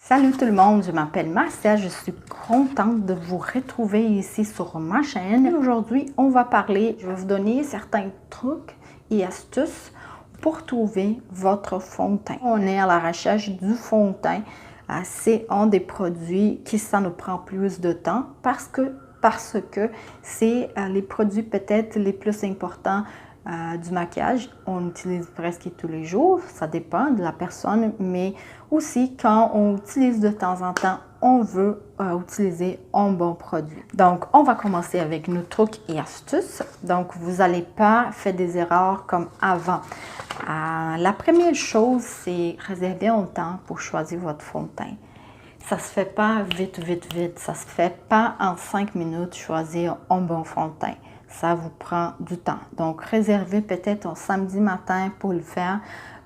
Salut tout le monde, je m'appelle Marcia, je suis contente de vous retrouver ici sur ma chaîne. Aujourd'hui, on va parler, je vais vous donner certains trucs et astuces pour trouver votre fond de teint. On est à la recherche du fond de teint. C'est un des produits qui ça nous prend plus de temps parce que c'est les produits peut-être les plus importants du maquillage. On utilise presque tous les jours, ça dépend de la personne, mais aussi quand on utilise de temps en temps, on veut utiliser un bon produit. Donc, on va commencer avec nos trucs et astuces. Donc, vous n'allez pas faire des erreurs comme avant. La première chose, c'est réserver un temps pour choisir votre fond de teint. Ça se fait pas vite. Ça se fait pas en 5 minutes choisir un bon fond de teint. Ça vous prend du temps. Donc, réservez peut-être un samedi matin pour le faire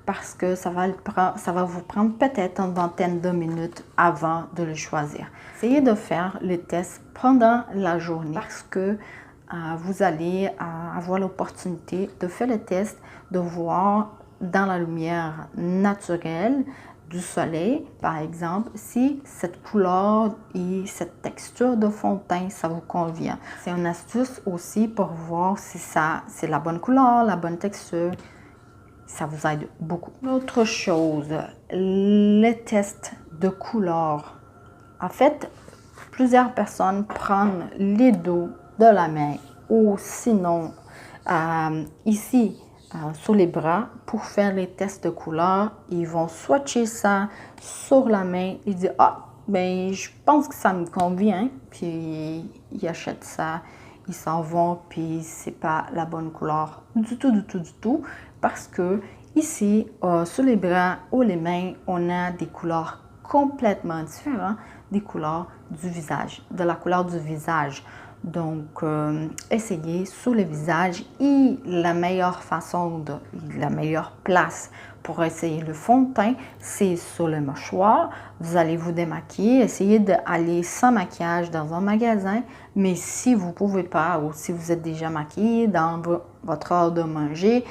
parce que ça va vous prendre peut-être une vingtaine de minutes avant de le choisir. Essayez de faire le test pendant la journée parce que vous allez avoir l'opportunité de faire le test, de voir dans la lumière naturelle du soleil, par exemple, si cette couleur et cette texture de fond de teint, ça vous convient. C'est une astuce aussi pour voir si c'est la bonne couleur, la bonne texture. Ça vous aide beaucoup. Autre chose, les tests de couleur. En fait, plusieurs personnes prennent les dos de la main ou sinon ici, sur les bras pour faire les tests de couleur. Ils vont swatcher ça sur la main. Ils disent « Ah, ben je pense que ça me convient. » Puis ils achètent ça, ils s'en vont, puis c'est pas la bonne couleur du tout. Parce que ici, sur les bras ou les mains, on a des couleurs complètement différentes des couleurs du visage, de la couleur du visage. Donc, essayez sur le visage et la meilleure façon, la meilleure place pour essayer le fond de teint, c'est sur le mâchoire. Vous allez vous démaquiller, essayez d'aller sans maquillage dans un magasin, mais si vous ne pouvez pas ou si vous êtes déjà maquillé dans votre heure de manger,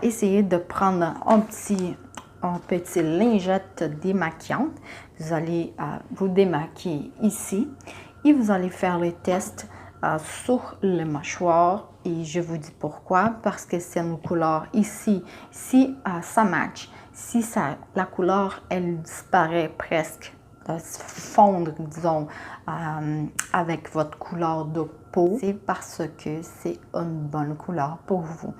essayez de prendre un petit lingette démaquillante. Vous allez vous démaquiller ici et vous allez faire les tests sur le mâchoire et je vous dis pourquoi, parce que c'est une couleur ici, si ça match, si la couleur elle disparaît presque, fondre disons avec votre couleur de peau, c'est parce que c'est une bonne couleur pour vous.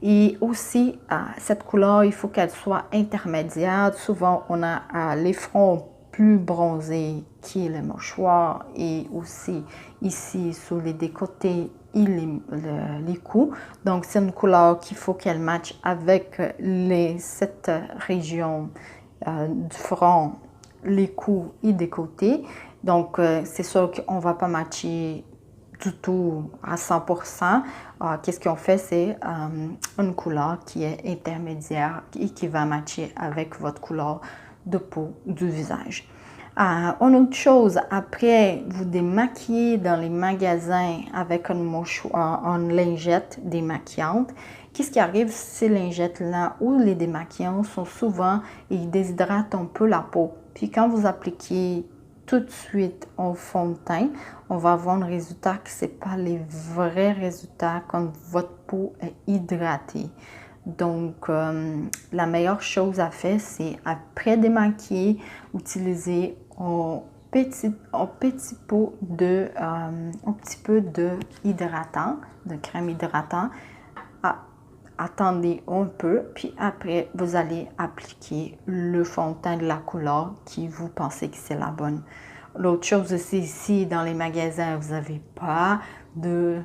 Et aussi, cette couleur, il faut qu'elle soit intermédiaire. Souvent, on a les fronts plus bronzés qui est le mâchoire et aussi ici sur les côtés et les coups. Donc, c'est une couleur qu'il faut qu'elle matche avec cette région du front, les coups et des côtés. Donc, c'est sûr qu'on ne va pas matcher du tout à 100%. Qu'est-ce qu'on fait? C'est une couleur qui est intermédiaire et qui va matcher avec votre couleur de peau du visage. Une autre chose, après vous démaquillez dans les magasins avec une lingette démaquillante, qu'est-ce qui arrive? Ces lingettes-là ou les démaquillants sont souvent, ils déshydratent un peu la peau. Puis quand vous appliquez tout de suite en fond de teint, on va avoir un résultat que ce n'est pas les vrais résultats quand votre peau est hydratée. Donc, la meilleure chose à faire, c'est après démaquiller, utiliser un petit peu de hydratant, de crème hydratant. Attendez un peu, puis après, vous allez appliquer le fond de teint de la couleur qui vous pensez que c'est la bonne. L'autre chose aussi, ici, dans les magasins, vous n'avez pas de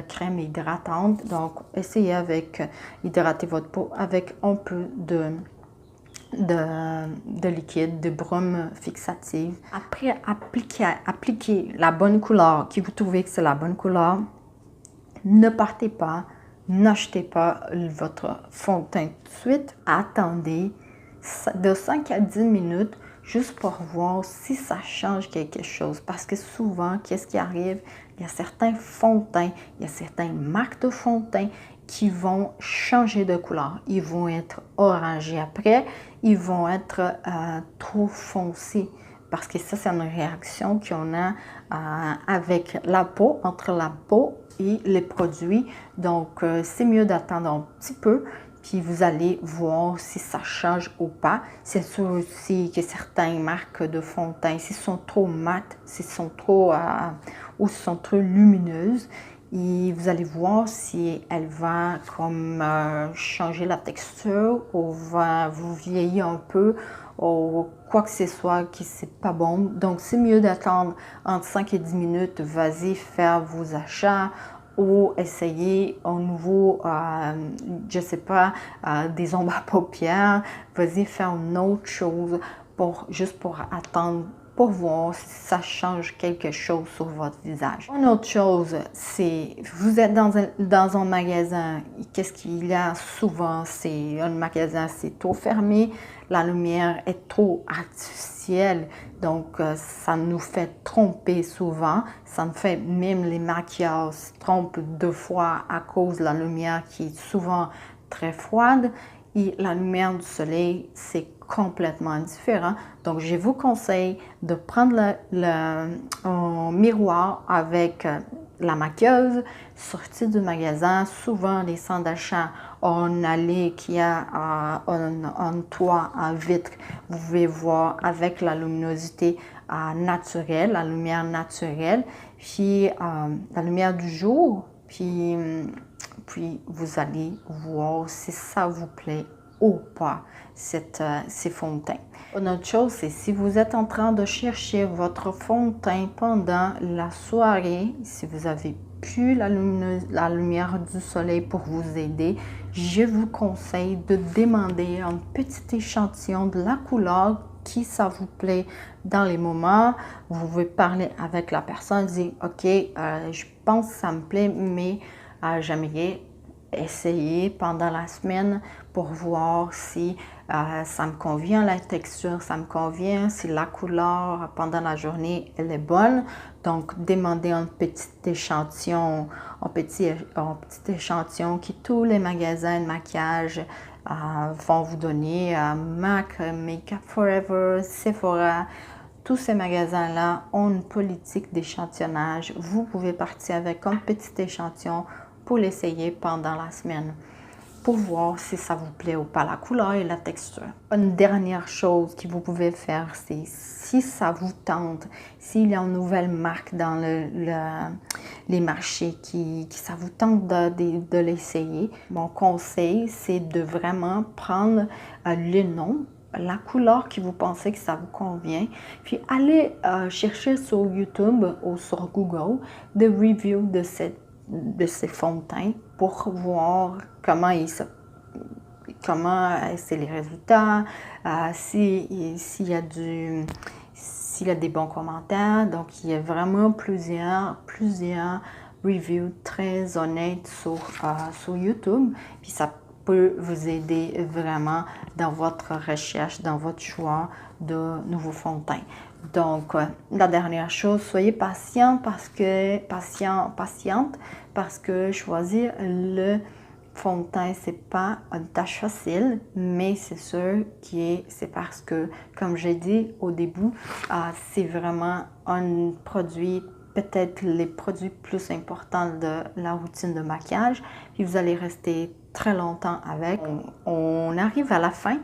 crème hydratante. Donc, essayez hydrater votre peau avec un peu de liquide, de brume fixative. Après, appliquez la bonne couleur, qui vous trouvez que c'est la bonne couleur. Ne partez pas. N'achetez pas votre fond de teint tout de suite. Attendez de 5 à 10 minutes juste pour voir si ça change quelque chose. Parce que souvent, qu'est-ce qui arrive? Il y a certains fonds de teint, il y a certaines marques de fond de teint qui vont changer de couleur. Ils vont être orangés après, ils vont être trop foncés. Parce que ça, c'est une réaction qu'on a avec la peau, entre la peau et les produits. Donc, c'est mieux d'attendre un petit peu, puis vous allez voir si ça change ou pas. C'est sûr aussi que certaines marques de fond de teint, s'ils sont trop mat, s'ils sont trop ou sont trop lumineuses, et vous allez voir si elle va comme changer la texture ou va vous vieillir un peu ou quoi que ce soit qui c'est pas bon. Donc c'est mieux d'attendre entre 5 et 10 minutes. Vas-y faire vos achats ou essayer un nouveau, je sais pas, des ombres à paupières. Vas-y faire une autre chose juste pour attendre, pour voir si ça change quelque chose sur votre visage. Une autre chose, c'est vous êtes dans un magasin, qu'est-ce qu'il y a souvent? C'est un magasin, c'est trop fermé, la lumière est trop artificielle, donc ça nous fait tromper souvent. Ça nous fait même les maquillages se trompent 2 fois à cause de la lumière qui est souvent très froide. Et la lumière du soleil, c'est complètement différent. Donc, je vous conseille de prendre un miroir avec la maquilleuse, sortir du magasin. Souvent, les centres d'achat ont une allée qui a un toit en vitre. Vous pouvez voir avec la luminosité naturelle, la lumière naturelle, puis la lumière du jour, puis vous allez voir si ça vous plaît ou pas, ces fonds de teint. Une autre chose, c'est si vous êtes en train de chercher votre fond de teint pendant la soirée, si vous avez plus la lumière du soleil pour vous aider, je vous conseille de demander un petit échantillon de la couleur qui ça vous plaît dans les moments. Vous pouvez parler avec la personne, dire ok, je pense que ça me plaît, mais j'aimerais essayer pendant la semaine pour voir si ça me convient, la texture, ça me convient, si la couleur pendant la journée, elle est bonne. Donc, demandez un petit échantillon, un petit échantillon que tous les magasins de maquillage vont vous donner. MAC, Make Up Forever, Sephora, tous ces magasins-là ont une politique d'échantillonnage. Vous pouvez partir avec un petit échantillon pour l'essayer pendant la semaine, pour voir si ça vous plaît ou pas, la couleur et la texture. Une dernière chose que vous pouvez faire, c'est si ça vous tente, s'il y a une nouvelle marque dans les marchés qui ça vous tente de l'essayer, mon conseil, c'est de vraiment prendre le nom, la couleur que vous pensez que ça vous convient, puis aller chercher sur YouTube ou sur Google des reviews de ces fonds de teint pour voir comment c'est les résultats, s'il y a des bons commentaires. Donc, il y a vraiment plusieurs reviews très honnêtes sur YouTube. Puis ça peut vous aider vraiment dans votre recherche, dans votre choix de nouveaux fonds de teint. Donc, la dernière chose, soyez patiente parce que choisir le fond de teint, c'est pas une tâche facile, mais c'est sûr que c'est parce que, comme j'ai dit au début, c'est vraiment un produit, peut-être les produits plus importants de la routine de maquillage, puis vous allez rester très longtemps avec. On arrive à la fin.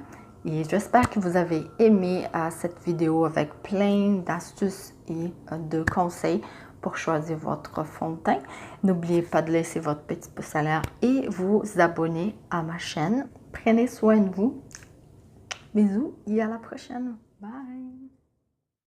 Et j'espère que vous avez aimé cette vidéo avec plein d'astuces et de conseils pour choisir votre fond de teint. N'oubliez pas de laisser votre petit pouce à l'air et vous abonner à ma chaîne. Prenez soin de vous. Bisous et à la prochaine. Bye!